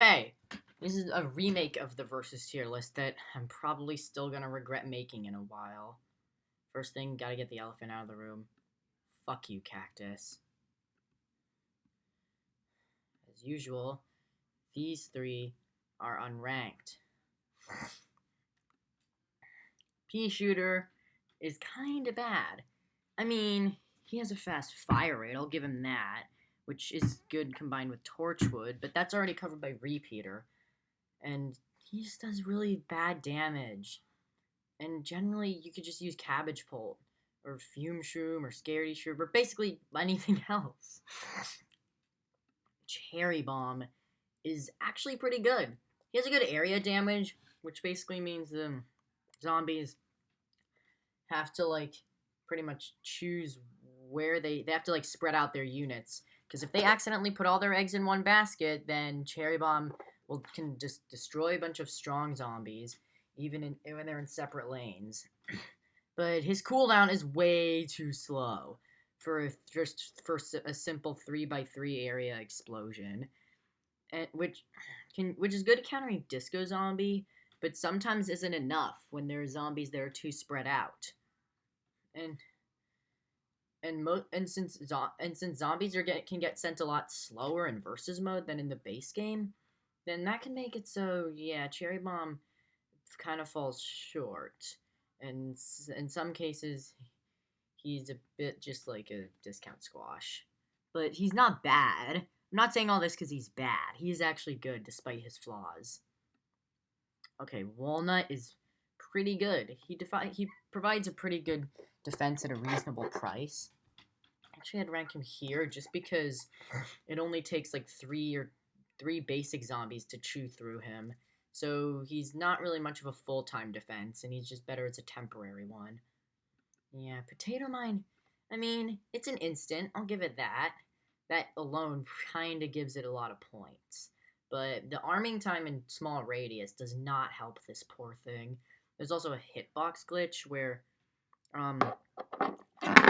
Hey, this is a remake of the versus tier list that I'm probably still gonna regret making in a while. First thing, gotta get the elephant out of the room. Fuck you, cactus. As usual, these three are unranked. Pea Shooter is kinda bad. I mean, he has a fast fire rate, I'll give him that, which is good combined with Torchwood, but that's already covered by Repeater. And he just does really bad damage. And generally, you could just use Cabbage Pult, or Fume Shroom, or Scaredy Shroom, or basically anything else. Cherry Bomb is actually pretty good. He has a good area damage, which basically means the zombies have to, like, pretty much choose where they have to, like, spread out their units. Because if they accidentally put all their eggs in one basket, then Cherry Bomb can just destroy a bunch of strong zombies, even when they're in separate lanes. But his cooldown is way too slow for a simple 3x3 area explosion, and which is good at countering Disco Zombie, but sometimes isn't enough when there are zombies that are too spread out. And since zombies can get sent a lot slower in versus mode than in the base game, then that can make it so, yeah, Cherry Bomb kind of falls short. And in some cases, he's a bit just like a discount squash. But he's not bad. I'm not saying all this because he's bad. He is actually good despite his flaws. Okay, Walnut is pretty good. He provides a pretty good defense at a reasonable price. Actually, I'd rank him here just because it only takes like three basic zombies to chew through him. So he's not really much of a full-time defense, and he's just better as a temporary one. Yeah, Potato Mine, I mean, it's an instant, I'll give it that. That alone kinda gives it a lot of points. But the arming time in small radius does not help this poor thing. There's also a hitbox glitch where, a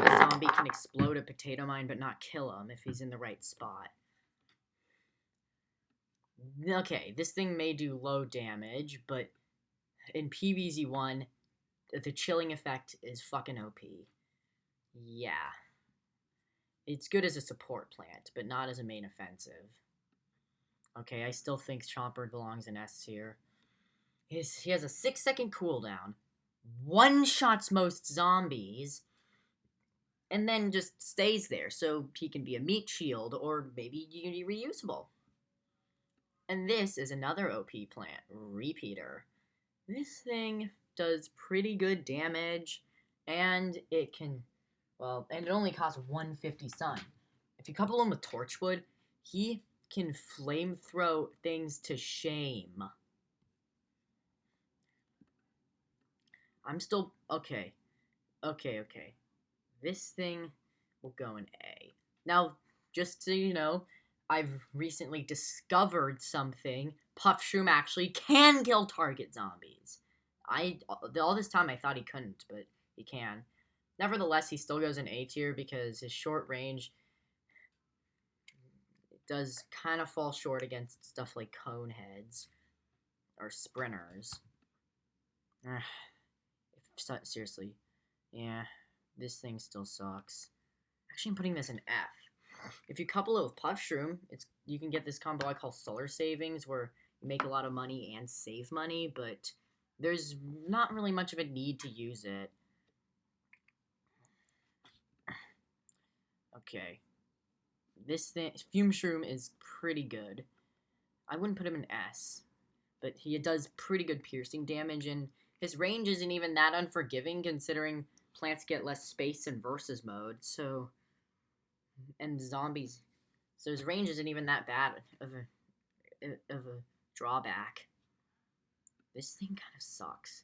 zombie can explode a Potato Mine but not kill him if he's in the right spot. Okay, this thing may do low damage, but in PvZ 1, the chilling effect is fucking OP. Yeah. It's good as a support plant, but not as a main offensive. Okay, I still think Chomper belongs in S tier. He has a 6-second cooldown, one-shots most zombies, and then just stays there, so he can be a meat shield, or maybe reusable. And this is another OP plant, Repeater. This thing does pretty good damage, and it can, well, and it only costs 150 sun. If you couple him with Torchwood, he can flamethrow things to shame. I'm still, okay. This thing will go in A. Now, just so you know, I've recently discovered something. Puff Shroom actually can kill target zombies. All this time I thought he couldn't, but he can. Nevertheless, he still goes in A tier because his short range does kind of fall short against stuff like cone heads or sprinters. Seriously, yeah, this thing still sucks. Actually, I'm putting this in F. If you couple it with Puff Shroom, you can get this combo I call Solar Savings, where you make a lot of money and save money, but there's not really much of a need to use it. Okay. This thing, Fume Shroom, is pretty good. I wouldn't put him in S, but he does pretty good piercing damage, and his range isn't even that unforgiving considering plants get less space in versus mode, so, and zombies, so his range isn't even that bad of a drawback. This thing kind of sucks.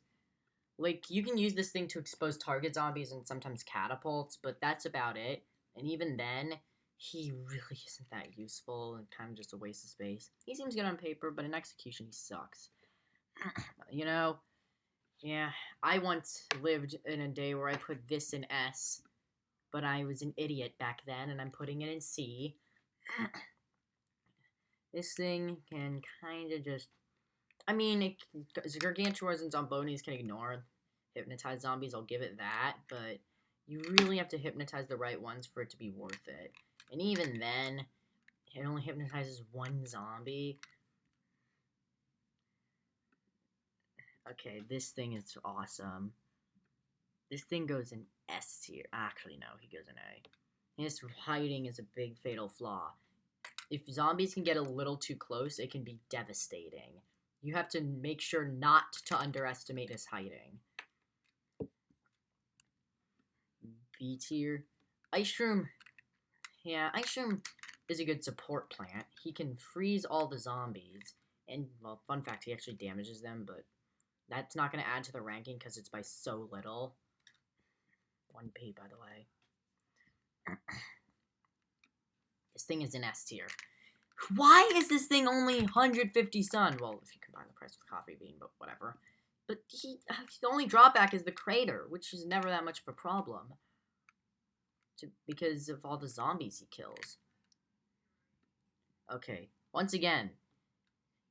Like, you can use this thing to expose target zombies and sometimes catapults, but that's about it. And even then, he really isn't that useful and kind of just a waste of space. He seems good on paper, but in execution, he sucks. You know, yeah, I once lived in a day where I put this in S, but I was an idiot back then, and I'm putting it in C. This thing can kind of just... I mean, Gargantuars and Zombonis can ignore hypnotized zombies, I'll give it that, but you really have to hypnotize the right ones for it to be worth it. And even then, it only hypnotizes one zombie. Okay, this thing is awesome. This thing goes in S tier. Actually, no, he goes in A. His hiding is a big fatal flaw. If zombies can get a little too close, it can be devastating. You have to make sure not to underestimate his hiding. B tier. Ice Shroom. Yeah, Ice Shroom is a good support plant. He can freeze all the zombies. And, well, fun fact, he actually damages them, but that's not going to add to the ranking because it's by so little. 1P, by the way. This thing is in S tier. Why is this thing only 150 sun? Well, if you combine the price with Coffee Bean, but whatever. But the only drawback is the crater, which is never that much of a problem. Because of all the zombies he kills. Okay, once again,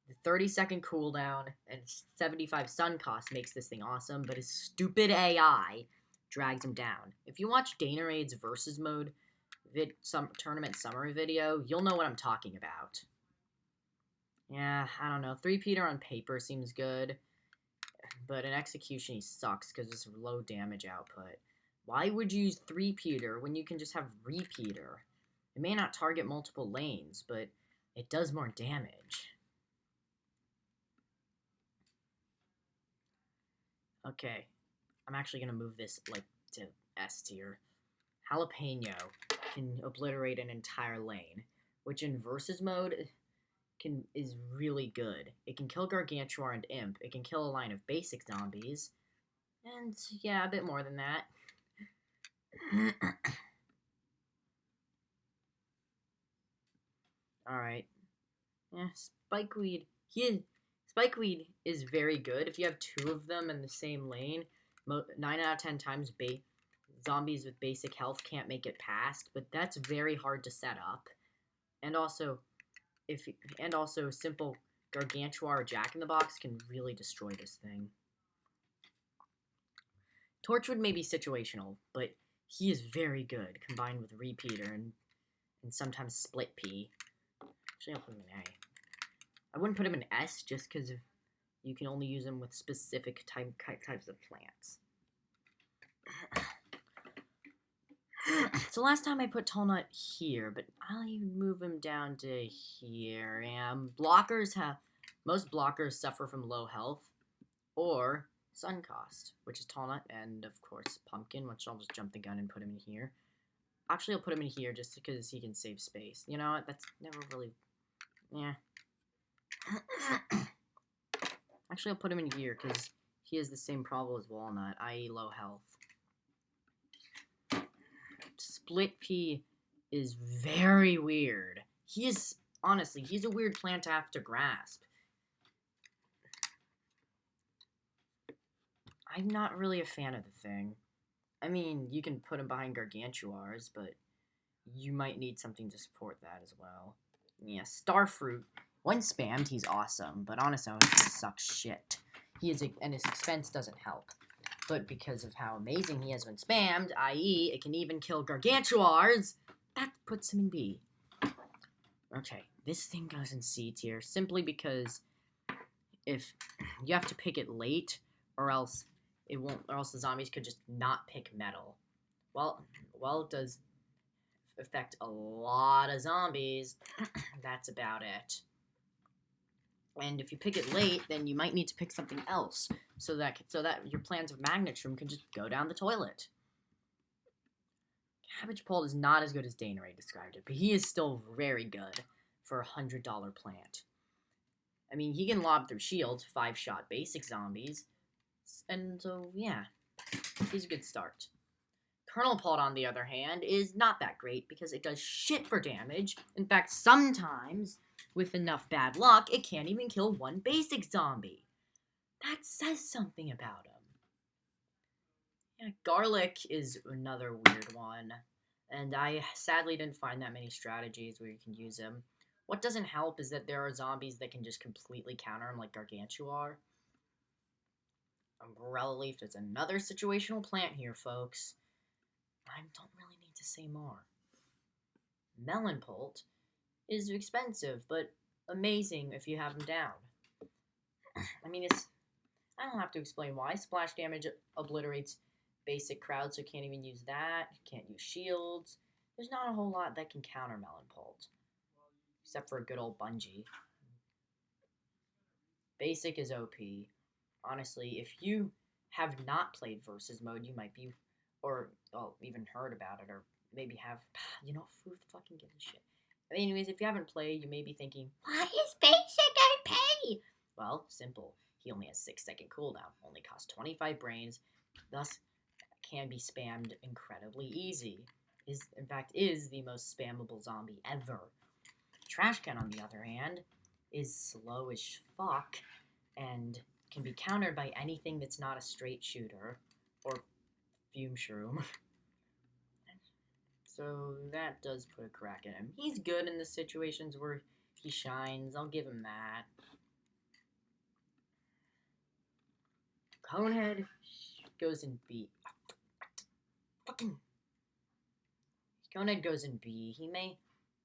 the 30-second cooldown and 75 sun cost makes this thing awesome, but his stupid AI drags him down. If you watch Danerade's versus mode tournament summary video, you'll know what I'm talking about. Yeah, I don't know. 3-peater on paper seems good, but in execution he sucks because it's low damage output. Why would you use 3-peater when you can just have repeater? It may not target multiple lanes, but it does more damage. Okay, I'm actually going to move this, like, to S tier. Jalapeno can obliterate an entire lane, which in versus mode is really good. It can kill Gargantuar and Imp. It can kill a line of basic zombies. And, yeah, a bit more than that. Alright. Yeah, Spikeweed. Spikeweed is very good. If you have two of them in the same lane, 9 out of 10 times zombies with basic health can't make it past, but that's very hard to set up. And also, simple Gargantuar or Jack-in-the-Box can really destroy this thing. Torchwood may be situational, but he is very good, combined with Repeater and sometimes Split P. Actually, I'll put him in A. I wouldn't put him in S just because you can only use him with specific types of plants. So last time I put Tallnut here, but I'll even move him down to here. Most blockers suffer from low health, or Sun Cost, which is Tallnut, and of course Pumpkin, which I'll just jump the gun and put him in here. Actually, I'll put him in here just because he can save space. You know what? That's never really... Yeah. Actually, I'll put him in here because he has the same problem as Walnut, i.e. low health. Split P is very weird. Honestly, he's a weird plant to have to grasp. I'm not really a fan of the thing. I mean, you can put him behind Gargantuars, but you might need something to support that as well. Yeah, Starfruit. When spammed, he's awesome, but on his own, he sucks shit. And his expense doesn't help. But because of how amazing he is when spammed, i.e., it can even kill Gargantuars, that puts him in B. Okay, this thing goes in C tier simply because if you have to pick it late, or else the zombies could just not pick metal. Well, it does affect a lot of zombies. That's about it. And if you pick it late, then you might need to pick something else, so that your plans of Magnet Shroom can just go down the toilet. Cabbage Pole is not as good as Daneray described it, but he is still very good for a $100 plant. I mean, he can lob through shields, 5-shot basic zombies, and so, yeah, he's a good start. Kernel Panic, on the other hand, is not that great because it does shit for damage. In fact, sometimes, with enough bad luck, it can't even kill one basic zombie. That says something about him. Yeah, Garlic is another weird one, and I sadly didn't find that many strategies where you can use him. What doesn't help is that there are zombies that can just completely counter him, like Gargantuar. Umbrella Leaf is another situational plant here, folks. I don't really need to say more. Melon Pult is expensive, but amazing if you have him down. I mean, I don't have to explain why. Splash damage obliterates basic crowd, so can't even use that. Can't use shields. There's not a whole lot that can counter Melon Pult. Except for a good old Bungee. Basic is OP. Honestly, if you have not played Versus Mode, you might be, or well, even heard about it, or maybe have, who fucking gives a shit. Anyways, if you haven't played, you may be thinking, why is Basic OP? Well, simple. He only has 6-second cooldown, only costs 25 brains, thus can be spammed incredibly easy. In fact, is the most spammable zombie ever. Trash Can, on the other hand, is slow as fuck and can be countered by anything that's not a straight shooter or fume shroom. So that does put a crack in him. He's good in the situations where he shines. I'll give him that. Conehead goes in B. Fucking Conehead goes in B.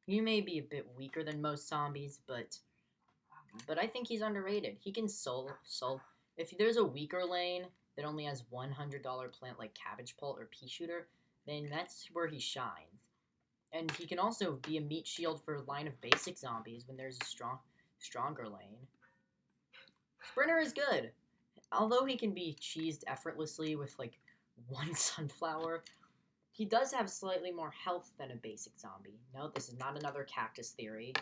He may be a bit weaker than most zombies, but I think he's underrated. He can soul. If there's a weaker lane that only has $100 plant like Cabbage Pult or Pea Shooter, then that's where he shines. And he can also be a meat shield for a line of basic zombies when there's a stronger lane. Sprinter is good. Although he can be cheesed effortlessly with like one sunflower, he does have slightly more health than a basic zombie. No, this is not another cactus theory.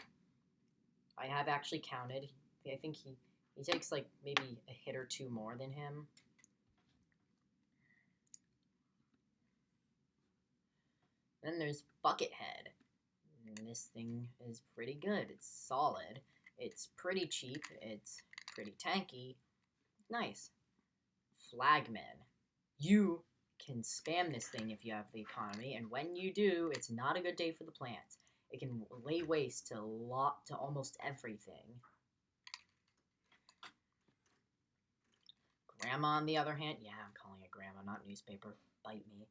I have actually counted. I think he takes like maybe a hit or two more than him. Then there's Buckethead. And this thing is pretty good. It's solid. It's pretty cheap. It's pretty tanky. Nice. Flagman. You can spam this thing if you have the economy, and when you do, it's not a good day for the plants. It can lay waste to almost everything. Grandma, on the other hand, yeah, I'm calling it Grandma, not newspaper. Bite me.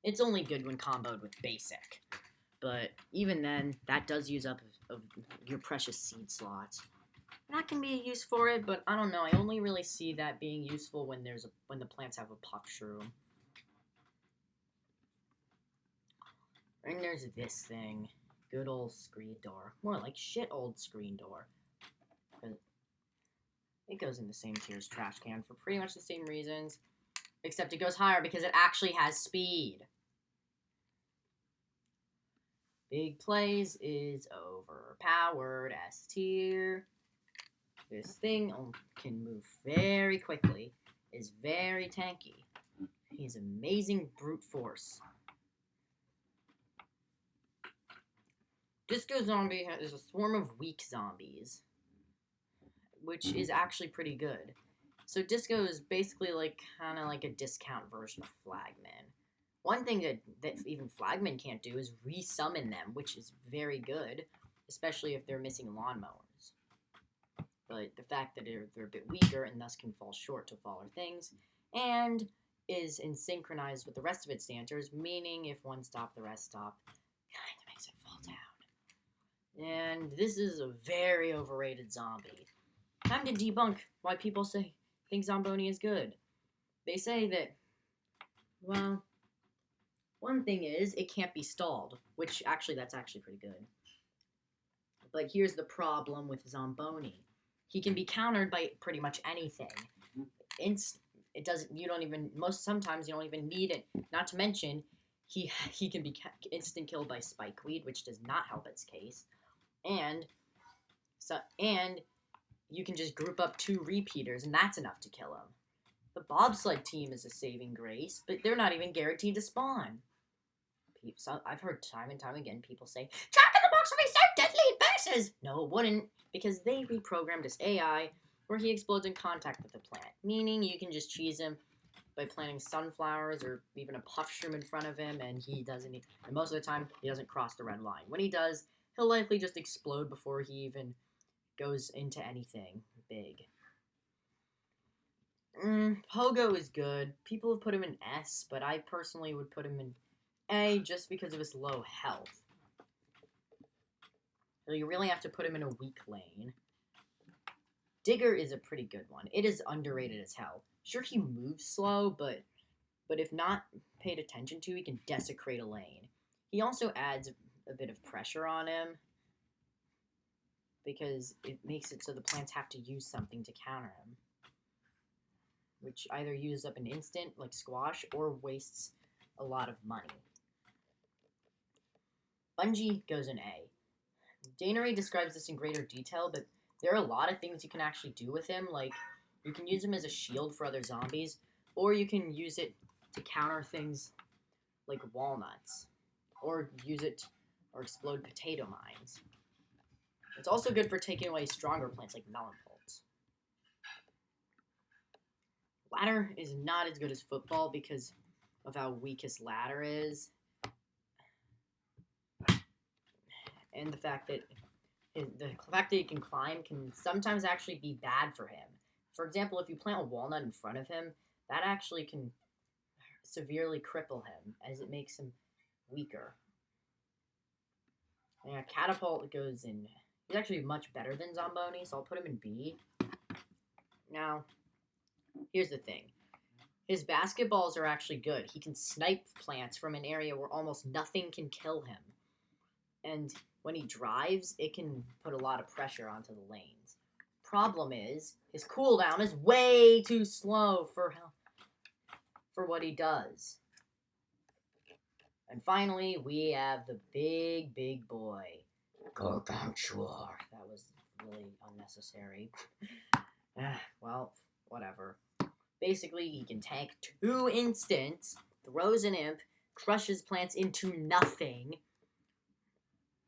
It's only good when comboed with basic, but even then, that does use up of your precious seed slots. That can be a use for it, but I don't know. I only really see that being useful when the plants have a puff shroom. And there's this thing. Good old screen door. More like shit old screen door. It goes in the same tier as Trash Can for pretty much the same reasons. Except it goes higher because it actually has speed. Big Plays is overpowered S tier. This thing can move very quickly. Is very tanky. He's amazing brute force. Disco Zombie is a swarm of weak zombies, which is actually pretty good. So Disco is basically kind of like a discount version of Flagman. One thing that even Flagman can't do is resummon them, which is very good, especially if they're missing lawnmowers. But the fact that they're a bit weaker and thus can fall short to faller things, and is in synchronized with the rest of its dancers, meaning if one stop, the rest stop, kind of makes it fall down. And this is a very overrated zombie. Time to debunk why people think Zomboni is good. They say that, well, one thing is it can't be stalled, which that's actually pretty good. But here's the problem with Zomboni. He can be countered by pretty much anything. Sometimes you don't even need it. Not to mention, he can be instant killed by Spikeweed, which does not help its case. And you can just group up 2 repeaters, and that's enough to kill him. The bobsled team is a saving grace, but they're not even guaranteed to spawn. I've heard time and time again people say, Jack in the Box would be so deadly in versus! No, it wouldn't, because they reprogrammed his AI where he explodes in contact with the plant, meaning you can just cheese him by planting sunflowers or even a puff shroom in front of him, and and most of the time, he doesn't cross the red line. When he does, he'll likely just explode before he even goes into anything big. Pogo is good. People have put him in S, but I personally would put him in A just because of his low health. So you really have to put him in a weak lane. Digger is a pretty good one. It is underrated as hell. Sure, he moves slow, but if not paid attention to, he can desecrate a lane. He also adds a bit of pressure on him because it makes it so the plants have to use something to counter him, which either uses up an instant, like Squash, or wastes a lot of money. Bungie goes in A. Danary describes this in greater detail, but there are a lot of things you can actually do with him, like you can use him as a shield for other zombies, or you can use it to counter things like walnuts, or use it or explode potato mines. It's also good for taking away stronger plants like melon pulps. Ladder is not as good as football because of how weak his ladder is, and the fact that he can climb can sometimes actually be bad for him. For example, if you plant a walnut in front of him, that actually can severely cripple him, as it makes him weaker. Yeah, Catapult goes in. He's actually much better than Zomboni, so I'll put him in B. Now, here's the thing. His basketballs are actually good. He can snipe plants from an area where almost nothing can kill him. And when he drives, it can put a lot of pressure onto the lanes. Problem is, his cooldown is way too slow for what he does. And finally, we have the big boy, Gargantua. That was really unnecessary. Well, whatever. Basically, he can tank 2 instants, throws an imp, crushes plants into nothing.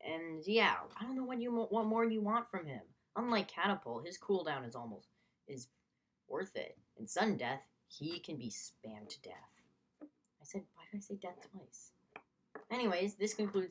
And yeah, I don't know what more you want from him. Unlike Catapult, his cooldown is worth it. In Sudden Death, he can be spammed to death. Why did I say death twice? Anyways, this concludes